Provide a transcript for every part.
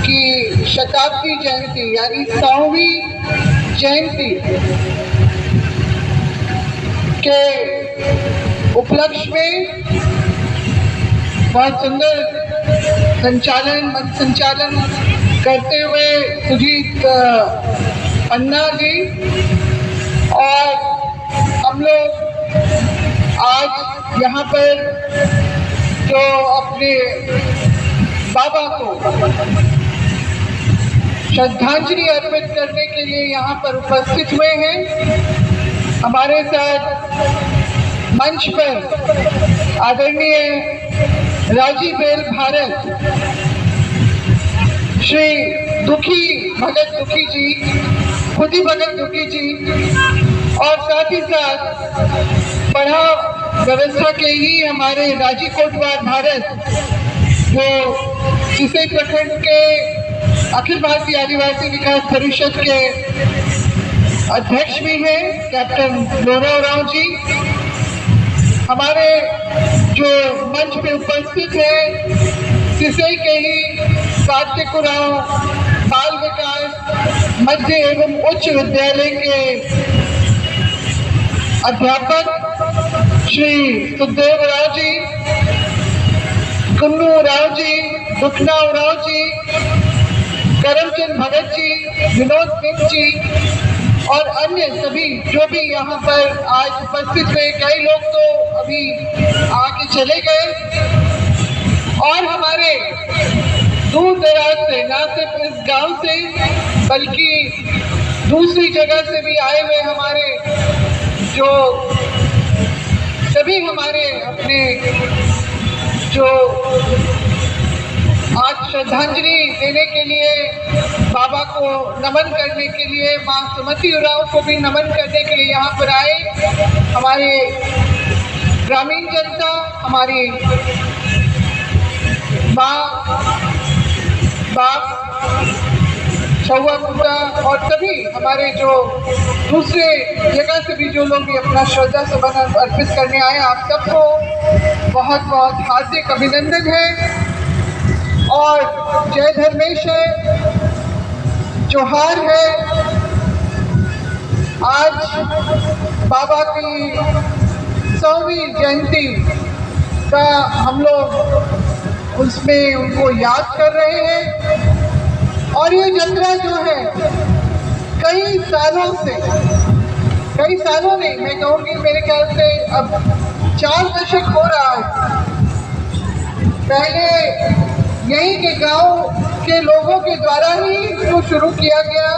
की शताब्दी जयंती यानी 100वीं जयंती के उपलक्ष्य में बहुत सुंदर मंच संचालन करते हुए सुजीत पन्ना जी और हम लोग आज यहाँ पर जो अपने बाबा को श्रद्धांजलि अर्पित करने के लिए यहाँ पर उपस्थित हुए हैं। हमारे साथ मंच पर आदरणीय राजीव बेल भारत, श्री भगत दुखी जी, खुदी भगत दुखी जी और साथ ही साथ पढ़ाव व्यवस्था के ही हमारे राजी कोटवार भारत जो सिसई प्रखंड के अखिल भारतीय आदिवासी विकास परिषद के अध्यक्ष भी हैं, कैप्टन लोरा राव जी, हमारे जो मंच पे उपस्थित है सिसई के ही सात्यकुराव बाल विकास मध्य एवं उच्च विद्यालय के अध्यापक श्री सुखदेव राव जी, कुन्नू राव जी, दुखनाव राव जी, करमचंद भगत जी, विनोद सिंह जी और अन्य सभी जो भी यहाँ पर आज उपस्थित हुए। कई लोग तो अभी आके चले गए और हमारे दूर दराज से, ना सिर्फ इस गांव से बल्कि दूसरी जगह से भी आए हुए हमारे जो सभी हमारे अपने जो आज श्रद्धांजलि देने के लिए, बाबा को नमन करने के लिए, मां सुमति उरांव को भी नमन करने के लिए यहाँ पर आए हमारे ग्रामीण जनता, हमारी माँ बाप छुआ पुता और सभी हमारे जो दूसरे जगह से भी जो लोग भी अपना श्रद्धा सुमन अर्पित करने आए, आप सबको बहुत बहुत हार्दिक अभिनंदन है और जय धर्मेश है, जोहार है। आज बाबा की 100वीं जयंती का हम लोग उसमें उनको याद कर रहे हैं और ये यात्रा जो है कई सालों नहीं, मैं कहूँगी मेरे ख्याल से अब 4 दशक हो रहा है। पहले यहीं के गांव के लोगों के द्वारा ही इसको शुरू किया गया।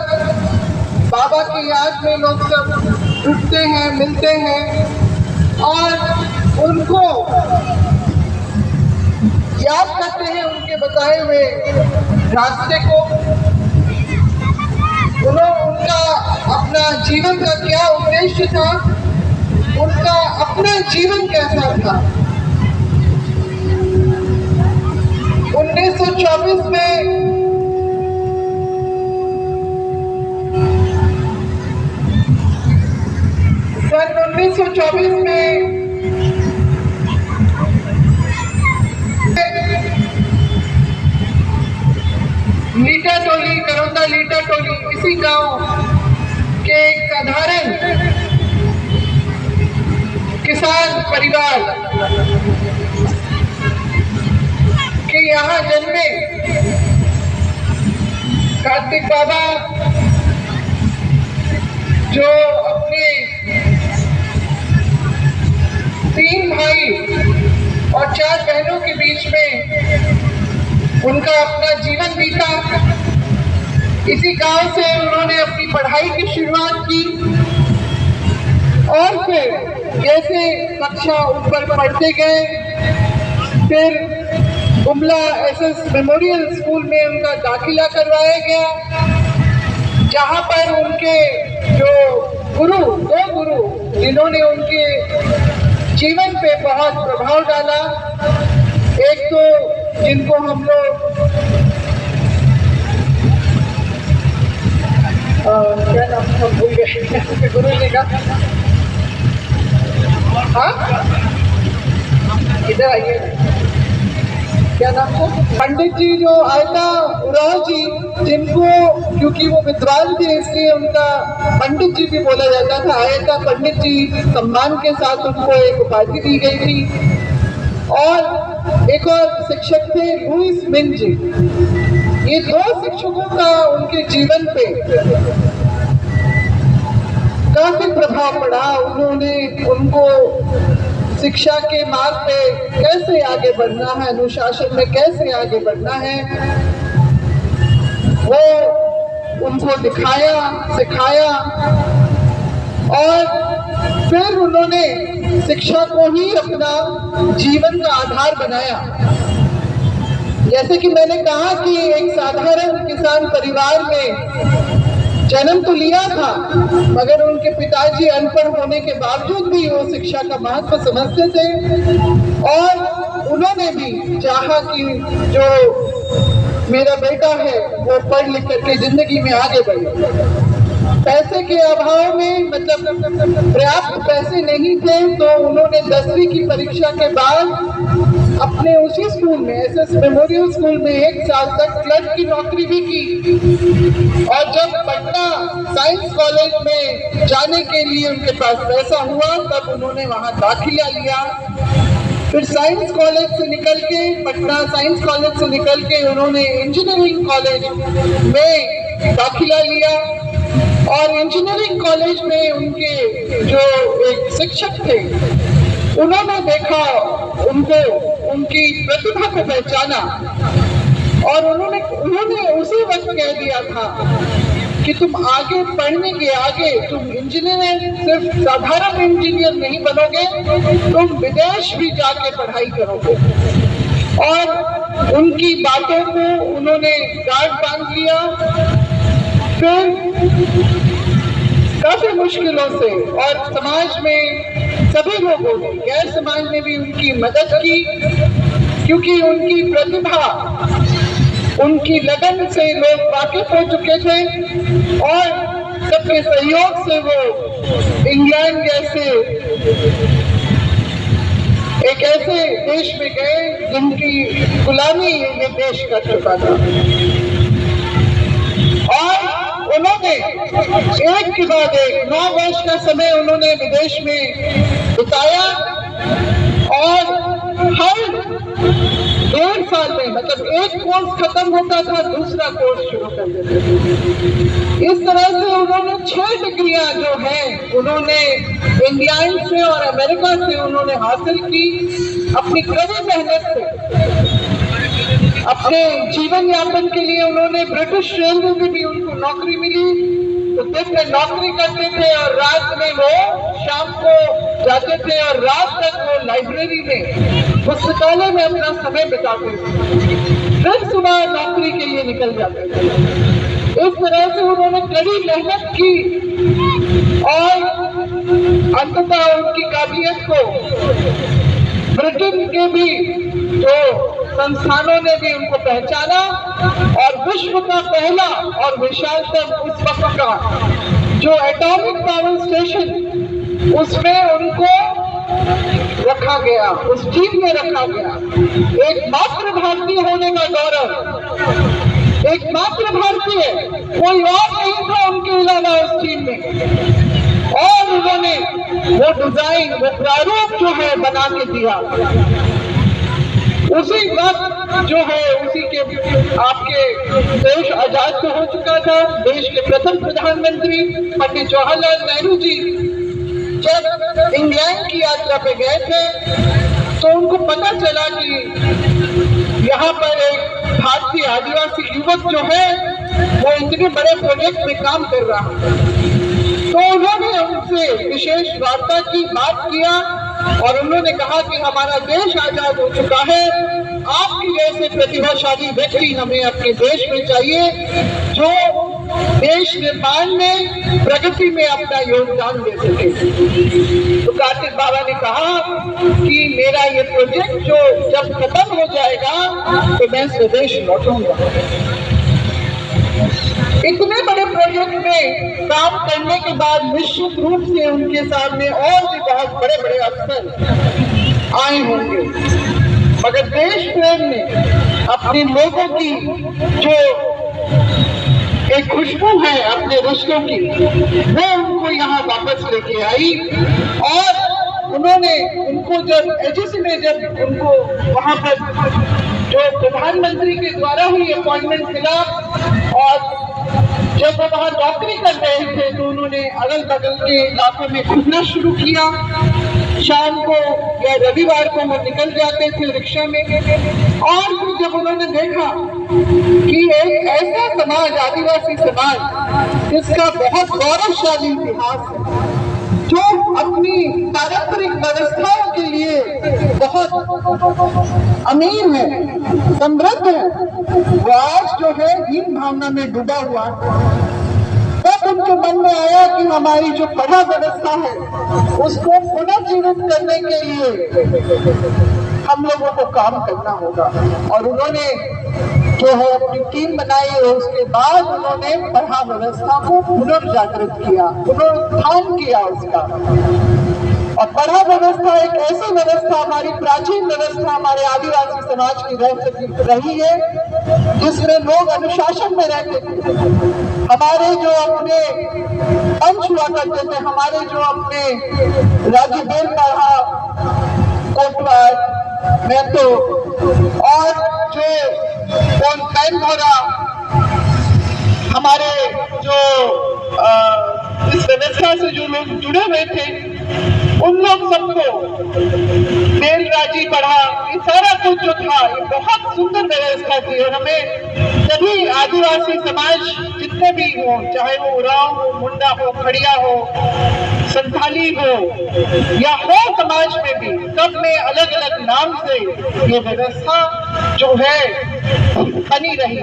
बाबा की याद में लोग सब उठते हैं, मिलते हैं और उनको याद करते हैं, उनके बताए हुए रास्ते को। उनका अपना जीवन का क्या उद्देश्य था, उनका अपना जीवन कैसा था। 1924 में सन 1924 में लीटा टोली, करोंदा लीटा टोली, इसी गांव के एक साधारण किसान परिवार के यहाँ जन्मे कार्तिक बाबा, जो अपने 3 भाई और 4 बहनों के बीच में उनका अपना जीवन बीता। इसी गांव से उन्होंने अपनी पढ़ाई की शुरुआत की और फिर जैसे कक्षा ऊपर पढ़ते गए, फिर उमला एसएस मेमोरियल स्कूल में उनका दाखिला करवाया गया, जहां पर उनके जो दो गुरु जिन्होंने उनके जीवन पे बहुत प्रभाव डाला, एक तो जिनको हम लोग क्या नाम हम भूल गए गुरु जी का, हाँ इधर आइए, क्या नाम था, पंडित जी जो आयता उराव जी, जिनको क्योंकि वो विद्वान थे इसलिए उनका पंडित जी भी बोला जाता था। आयता पंडित जी सम्मान के साथ उनको एक उपाधि दी गई थी। और एक और शिक्षक थे लुइस मिंग जी। ये दो शिक्षकों का उनके जीवन पे काफी प्रभाव पड़ा। उन्होंने उनको शिक्षा के मार्ग पे कैसे आगे बढ़ना है, अनुशासन में कैसे आगे बढ़ना है, वो उनको दिखाया, सिखाया। और फिर उन्होंने शिक्षा को ही अपना जीवन का आधार बनाया। जैसे कि मैंने कहा कि एक साधारण किसान परिवार में जन्म तो लिया था, मगर उनके पिताजी अनपढ़ होने के बावजूद भी वो शिक्षा का महत्व समझते थे। और उन्होंने भी चाहा कि जो मेरा बेटा है वो पढ़ लिख करके जिंदगी में आगे बढ़े। पैसे के अभाव में, मतलब पर्याप्त पैसे नहीं थे, तो उन्होंने 10वीं की परीक्षा के बाद अपने उसी स्कूल में, एसएस मेमोरियल स्कूल में 1 साल तक क्लर्क की नौकरी भी की। और जब पटना साइंस कॉलेज में जाने के लिए उनके पास पैसा हुआ तब उन्होंने वहां दाखिला लिया। फिर साइंस कॉलेज से निकल के, पटना साइंस कॉलेज से निकल के उन्होंने इंजीनियरिंग कॉलेज में दाखिला लिया। और इंजीनियरिंग कॉलेज में उनके जो एक शिक्षक थे उन्होंने देखा उनको, उनकी प्रतिभा को पहचाना। और उन्होंने उसी वक्त कह दिया था कि तुम आगे पढ़ने के आगे तुम इंजीनियर, सिर्फ साधारण इंजीनियर नहीं बनोगे, तुम विदेश भी जाके पढ़ाई करोगे। और उनकी बातों को उन्होंने गांठ बांध लिया। फिर काफी मुश्किलों से, और समाज में सभी लोगों ने, गैर समाज ने भी उनकी मदद की, क्योंकि उनकी प्रतिभा, उनकी लगन से लोग वाकिफ हो चुके थे। और सबके सहयोग से वो इंग्लैंड जैसे एक ऐसे देश में गए जिनकी गुलामी ये देश कर चुका था। और उन्होंने एक के बाद एक 9 वर्ष का समय उन्होंने विदेश में बिताया। और हर 1.5 साल में, मतलब एक कोर्स खत्म होता था दूसरा कोर्स शुरू कर देते थे। इस तरह से उन्होंने 6 डिग्रियां जो हैं उन्होंने इंग्लैंड से और अमेरिका से उन्होंने हासिल की। अपनी कड़ी मेहनत से अपने जीवन यापन के लिए उन्होंने ब्रिटिश रेलवे में भी उनको नौकरी मिली। तो दिन में नौकरी करते थे और रात में वो शाम को जाते थे और रात तक वो लाइब्रेरी में, पुस्तकालय में अपना समय बिताते थे। फिर सुबह नौकरी के लिए निकल जाते थे। इस तरह से उन्होंने कड़ी मेहनत की और अंततः उनकी काबिलियत को ब्रिटेन के भी जो संस्थानों ने भी उनको पहचाना। और विश्व का पहला और विशालतम उस वक्त का जो एटॉमिक पावर स्टेशन, उसमें उनको रखा गया, उस टीम में रखा गया। एकमात्र भारतीय होने का गौरव, एकमात्र भारतीय, कोई और नहीं था उनके अलावा उस टीम में। और उन्होंने वो डिजाइन, वो प्रारूप जो है बना के दिया। उसी वक्त जो है, उसी के आपके देश आजाद तो हो चुका था। देश के प्रथम प्रधानमंत्री पंडित जवाहरलाल नेहरू जी जब इंग्लैंड की यात्रा पे गए थे तो उनको पता चला कि यहाँ पर एक भारतीय आदिवासी युवक जो है वो इतने बड़े प्रोजेक्ट में काम कर रहा है। तो उन्होंने उनसे विशेष वार्ता की, बात किया और उन्होंने कहा कि हमारा देश आजाद हो चुका है, आपकी जैसे प्रतिभाशाली व्यक्ति हमें अपने देश में चाहिए जो देश निर्माण में, प्रगति में अपना योगदान दे सके। तो कार्तिक बाबा ने कहा कि मेरा ये प्रोजेक्ट जो जब खत्म हो जाएगा तो मैं स्वदेश लौटूंगा। इतने बड़े प्रोजेक्ट में काम करने के बाद निश्चित रूप से उनके सामने और भी बहुत बड़े बड़े अवसर आए होंगे। मगर देश प्रेम ने अपने लोगों की जो एक खुशबू है अपने रिश्तों की, वो उनको यहाँ वापस लेके आई। और उन्होंने उनको जब एजेंसी में जब उनको वहां पर जो प्रधानमंत्री के द्वारा ही अपॉइंटमेंट मिला और जब वो वहां नौकरी कर रहे थे तो उन्होंने अगल बगल के इलाकों में घूमना शुरू किया। शाम को या रविवार को वो निकल जाते थे रिक्शा में, और फिर जब उन्होंने देखा कि एक ऐसा समाज, आदिवासी समाज जिसका बहुत गौरवशाली इतिहास है, जो अपनी पारंपरिक व्यवस्थाओं के लिए बहुत अमीर है, समृद्ध है, वो आज जो है हीन भावना में डूबा हुआ है। तब उनके मन में आया कि हमारी जो पढ़ा व्यवस्था है उसको पुनर्जीवित करने के लिए हम लोगों को काम करना होगा। और उन्होंने जो है अपनी टीम बनाई और उसके बाद उन्होंने पढ़ा व्यवस्था को पुनर्जागृत किया, पुनरुत्थान किया उसका। और पढ़ा व्यवस्था एक ऐसी व्यवस्था, हमारी प्राचीन व्यवस्था हमारे आदिवासी समाज की रही है जिसमें लोग अनुशासन में रहते थे। हमारे जो अपने पंच हुआ करते थे, हमारे जो अपने राज्य बेल पढ़ा, कोटवार, महतो और जो पैन भरा हमारे जो इस व्यवस्था से जो लोग जुड़े हुए थे, उन लोग सबको बेल राजी पढ़ा, ये सारा कुछ जो था ये बहुत सुंदर व्यवस्था थी। और हमें सभी आदिवासी समाज जितने भी हो, चाहे वो उरांव हो, मुंडा हो, खड़िया हो, संथाली हो या हो समाज में भी, सब में अलग अलग नाम से ये व्यवस्था जो है बनी रही है।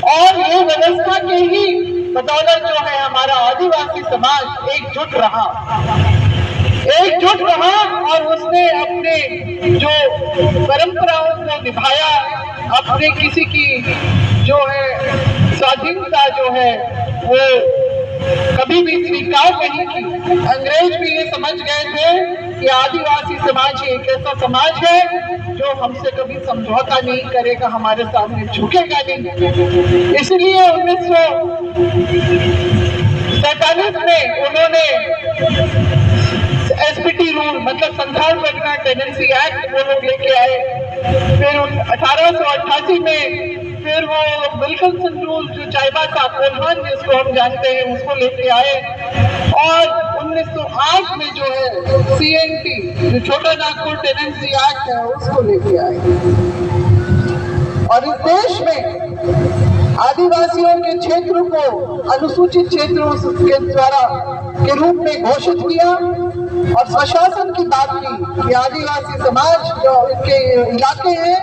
और ये व्यवस्था के ही बदौलत जो है हमारा आदिवासी समाज एकजुट रहा और उसने अपने जो परंपराओं को निभाया, अपने किसी की जो है स्वाधीनता जो है वो कभी भी स्वीकार नहीं की। अंग्रेज भी ये समझ गए थे कि आदिवासी समाज एक ऐसा समाज है जो हमसे कभी समझौता नहीं करेगा, हमारे सामने झुकेगा नहीं। इसलिए 1947 में उन्होंने एसपीटी रूल मतलब संथाल परगना टेनेंसी एक्ट वो लोग लेके आए। फिर 1888 में फिर वो विल्किंसन रूल जो चाईबासा कोल्हान जिसको हम जानते हैं उसको लेके आए। और 1908 में जो है सीएनटी जो छोटा नागपुर टेनेंसी एक्ट है उसको लेके आए। और इस देश में आदिवासियों के क्षेत्र को अनुसूचित क्षेत्रों के द्वारा के रूप में घोषित किया और स्वशासन की बात की कि आदिवासी समाज जो इनके इलाके हैं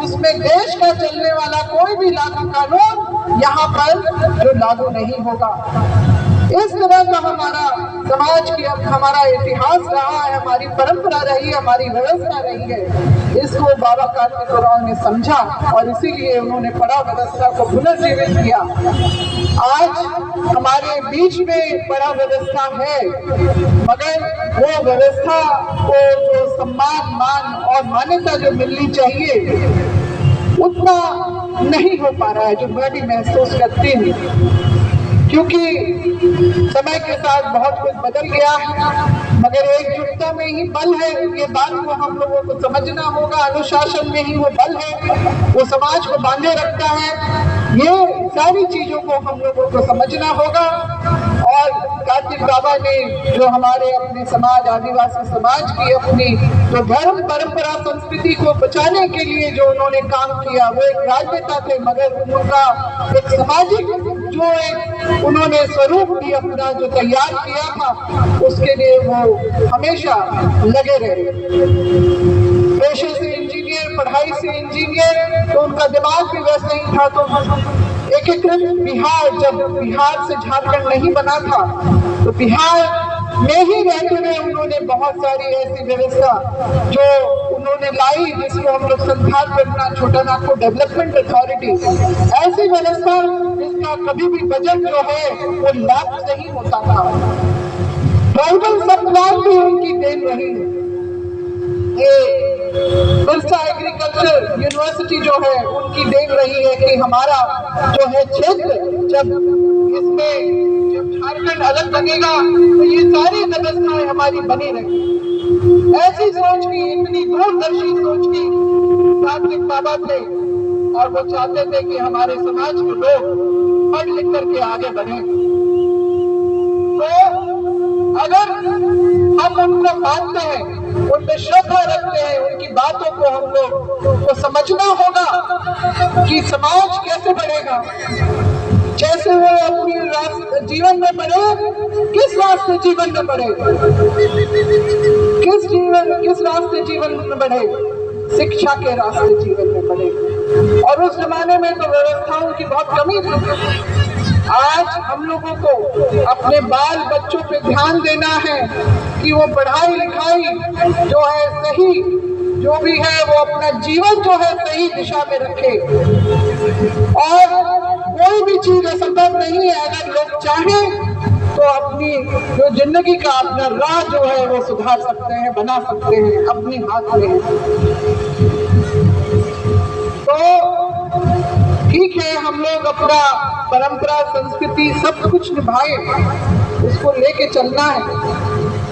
उसमें देश का चलने वाला कोई भी लागू कानून यहाँ पर जो लागू नहीं होगा। इस तरह का हमारा समाज की हमारा इतिहास रहा है, हमारी परंपरा रही है, हमारी व्यवस्था रही है। इसको बाबा कार्तिकेय ने समझा और इसीलिए उन्होंने पढ़ा व्यवस्था को पुनर्जीवित किया। आज हमारे बीच में पढ़ा व्यवस्था है, मगर वो व्यवस्था को जो सम्मान, मान और मान्यता जो मिलनी चाहिए उतना नहीं हो पा रहा है, जो मैं भी महसूस करती हूँ। क्योंकि समय के साथ बहुत कुछ बदल गया है, मगर एकजुटता में ही बल है। ये बात को हम लोगों को समझना होगा। अनुशासन में ही वो बल है, वो समाज को बांधे रखता है। ये सारी चीजों को हम लोगों को समझना होगा। और कार्तिक बाबा ने जो हमारे अपने समाज, आदिवासी समाज की अपनी जो धर्म, परंपरा, संस्कृति को बचाने के लिए जो उन्होंने काम किया, वो एक राजनेता थे, मगर उनका एक सामाजिक जो एक उन्होंने स्वरूप भी अपना जो तैयार किया था, उसके लिए वो हमेशा लगे रहे। पेशे से इंजीनियर, पढ़ाई से इंजीनियर, तो उनका दिमाग भी वैसे ही था। तो एकीकृत बिहार, जब बिहार से झारखंड नहीं बना था, तो बिहार में ही रहते हुए उन्होंने बहुत सारी ऐसी व्यवस्था जो उन्होंने लाई, जिसको हम लोग संथाल परगना छोटा नागपुर डेवलपमेंट अथॉरिटी, ऐसी व्यवस्था जिसका कभी भी बजट जो है वो लाभ नहीं होता था। ट्राइबल सब प्लान भी उनकी देन रही है। ये बिरसा एग्रीकल्चर यूनिवर्सिटी जो है उनकी देख रही है कि हमारा जो है क्षेत्र जब झारखंड अलग बनेगा तो ये सारी व्यवस्थाएं हमारी बनी रहेंगी। ऐसी सोच की, इतनी दूरदर्शी सोच की कार्तिक बाबा थे और वो चाहते थे कि हमारे समाज के लोग पढ़ लिख करके आगे बढ़े। तो अगर हम उनको मानते हैं, उनमें श्रद्धा रखते हैं, उनकी बातों को हम लोग को समझना होगा कि समाज कैसे बढ़ेगा, जैसे वो अपनी जीवन में बढ़े, किस रास्ते जीवन में बढ़े, किस रास्ते जीवन में बढ़े, शिक्षा के रास्ते जीवन में बढ़े। और उस जमाने में तो व्यवस्थाओं की बहुत कमी थी। आज हम लोगों को अपने बाल बच्चों पे ध्यान देना है कि वो पढ़ाई लिखाई जो है सही, जो भी है वो अपना जीवन जो है सही दिशा में रखे। और कोई भी चीज असंभव नहीं है, अगर लोग चाहें तो अपनी जो जिंदगी का अपना राह जो है वो सुधार सकते हैं, बना सकते हैं, अपने हाथ में है। तो ठीक है, हम लोग अपना परंपरा संस्कृति सब कुछ निभाए, उसको लेके चलना है,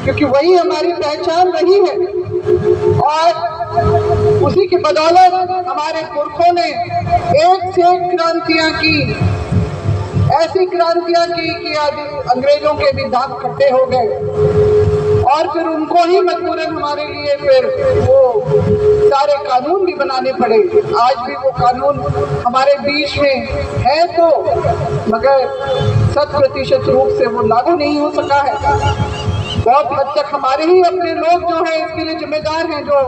क्योंकि वही हमारी पहचान रही है। और उसी की बदौलत हमारे पुरखों ने एक से एक क्रांतियां की, ऐसी क्रांतियां की कि आज अंग्रेजों के भी दांत खट्टे हो गए और फिर उनको ही मजबूरन हमारे लिए फिर वो सारे कानून भी बनाने पड़े। आज भी वो कानून हमारे बीच में है तो मगर 100% रूप से वो लागू नहीं हो सका है। बहुत हद तक हमारे ही अपने लोग जो है इसके लिए जिम्मेदार हैं, जो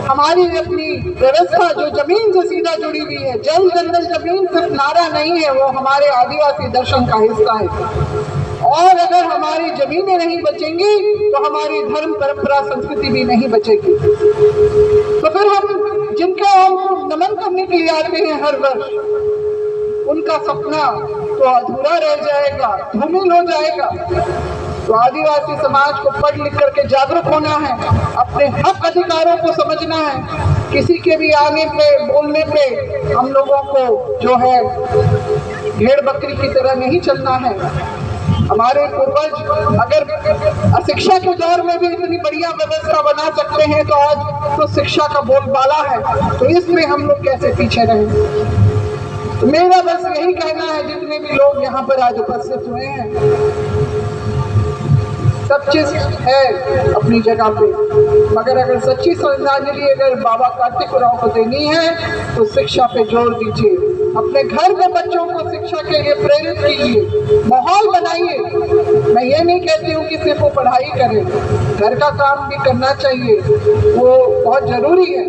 हमारी अपनी व्यवस्था जो जमीन से सीधा जुड़ी हुई है, जल जंगल जमीन सिर्फ नारा नहीं है, वो हमारे आदिवासी दर्शन का हिस्सा है। और अगर हमारी जमीनें नहीं बचेंगी तो हमारी धर्म परंपरा संस्कृति भी नहीं बचेगी। तो फिर हम जिनका हम नमन करने के लिए आते हैं हर वर्ष, उनका सपना तो अधूरा रह जाएगा, धूमिल हो जाएगा। तो आदिवासी समाज को पढ़ लिख करके जागरूक होना है, अपने हक अधिकारों को समझना है। किसी के भी आने पे बोलने पे हम लोगों को जो है भेड़ बकरी की तरह नहीं चलना है। हमारे पूर्वज अगर अशिक्षा के दौर में भी इतनी बढ़िया व्यवस्था बना सकते हैं तो आज तो शिक्षा का बोलबाला है, तो इसमें हम लोग कैसे पीछे रहें। तो मेरा बस यही कहना है, जितने भी लोग यहाँ पर आज उपस्थित हुए हैं, सब चीज है अपनी जगह पे, मगर अगर सच्ची श्रद्धांजलि अगर बाबा कार्तिक उरांव को देनी है तो शिक्षा पे जोर दीजिए। अपने घर में बच्चों को शिक्षा के लिए प्रेरित कीजिए, माहौल बनाइए। मैं ये नहीं कहती हूँ कि सिर्फ वो पढ़ाई करें, घर का काम भी करना चाहिए, वो बहुत जरूरी है।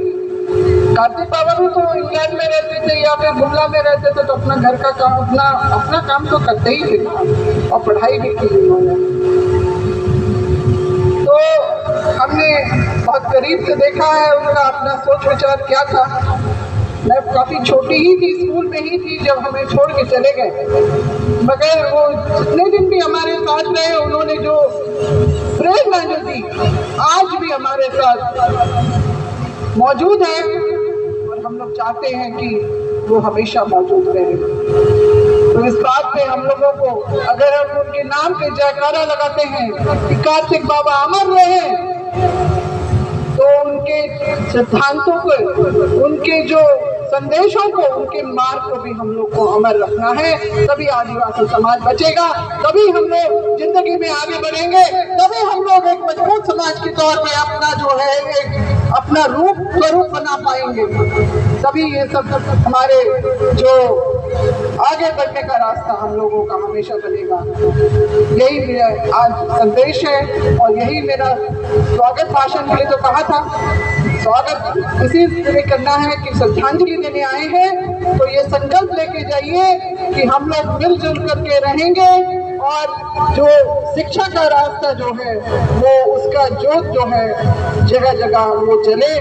कार्तिक बाबा भी तो इंग्लैंड में रहते थे या फिर गुमला में रहते थे, तो अपना घर का काम अपना काम तो करते ही थे और पढ़ाई भी की उन्होंने। तो हमने बहुत करीब से देखा है उनका अपना सोच विचार क्या था। मैं काफी छोटी ही थी, स्कूल में ही थी जब हमें छोड़ के चले गए, मगर वो जितने दिन भी हमारे साथ रहे, उन्होंने जो प्रेरणा जो दी आज भी हमारे साथ मौजूद है और हम लोग चाहते हैं कि वो हमेशा मौजूद रहे। तो इस बात पे हम लोगों को अगर हम उनके नाम पे जयकारा लगाते हैं कि कार्तिक बाबा अमर रहे, तो उनके सिद्धांतों को, उनके जो संदेशों को, उनके मार्ग को भी हम लोग को अमर रखना है। तभी आदिवासी समाज बचेगा, तभी हम लोग जिंदगी में आगे बढ़ेंगे, तभी हम लोग एक मजबूत समाज के तौर पे अपना जो है एक अपना स्वरूप बना पाएंगे। तभी ये सब हमारे जो आगे बढ़ने का रास्ता हम लोगों का हमेशा बनेगा। यही मेरा आज संदेश है और यही मेरा स्वागत भाषण के लिए तो कहा था। स्वागत इसी लिए करना है कि श्रद्धांजलि देने आए हैं, तो ये संकल्प लेके जाइए कि हम लोग मिलजुल करके रहेंगे और जो शिक्षा का रास्ता जो है वो उसका जोत जो है जगह जगह वो जले,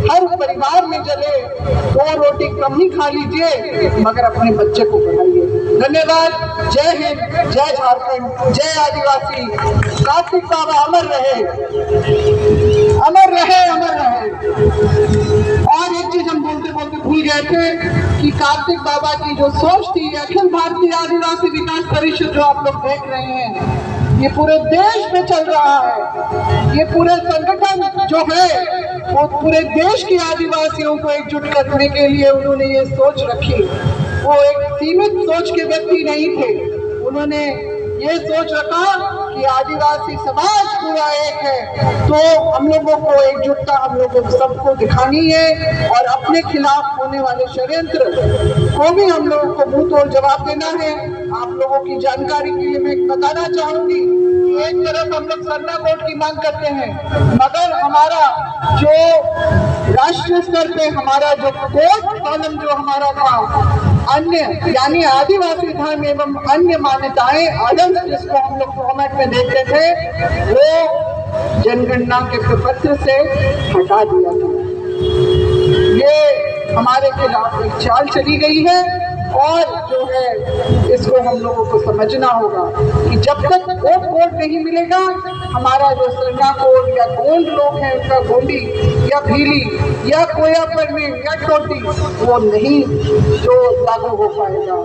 हर परिवार में जले। 2 रोटी कम ही खा लीजिए मगर अपने बच्चे को पढ़ाइए। धन्यवाद। जय हिंद, जय झारखंड, जय आदिवासी। कार्तिक बाबा अमर रहे, अमर रहे, अमर रहे। है। और एक चीज हम बोलते बोलते भूल गए थे कि कार्तिक बाबा की जो सोच थी, अखिल भारतीय आदिवासी विकास परिषद जो आप लोग देख रहे हैं, ये पूरे देश में चल रहा है। ये पूरे संगठन जो है वो पूरे देश के आदिवासियों को एकजुट करने के लिए उन्होंने ये सोच रखी। वो एक सीमित सोच के व्यक्ति नहीं थे, उन्होंने ये सोच रखा कि आदिवासी समाज पूरा एक है, तो हम लोगों को एकजुटता हम लोगों को सबको दिखानी है और अपने खिलाफ होने वाले षड्यंत्र को भी हम लोगों को मुंह तोड़ जवाब देना है। आप लोगों की जानकारी के लिए मैं बताना चाहूंगी कि एक तरफ हम लोग सरना कोड की मांग करते हैं, मगर हमारा जो राष्ट्रीय स्तर पे हमारा जो कोड कॉलम जो हमारा था, अन्य यानी आदिवासी धर्म एवं अन्य मान्यताएं अलग जिसको हम लोग फॉर्मेट में देखते थे, वो जनगणना के प्रपत्र से हटा दिया गया। ये हमारे खिलाफ एक चाल चली गई है और जो है इसको हम लोगों को समझना होगा कि जब तक वो कोड नहीं मिलेगा, हमारा जो सरना कोड या गोंड लोग हैं उनका गोंडी या भीली या कोया परने या टोटी वो नहीं जो लागू हो पाएगा।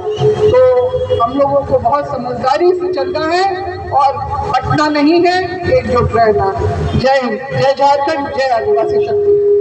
तो हम लोगों को बहुत समझदारी से चलना है और हटना नहीं है, एकजुट रहना। जय हिंद, जय झारखंड, जय आदिवासी शक्ति।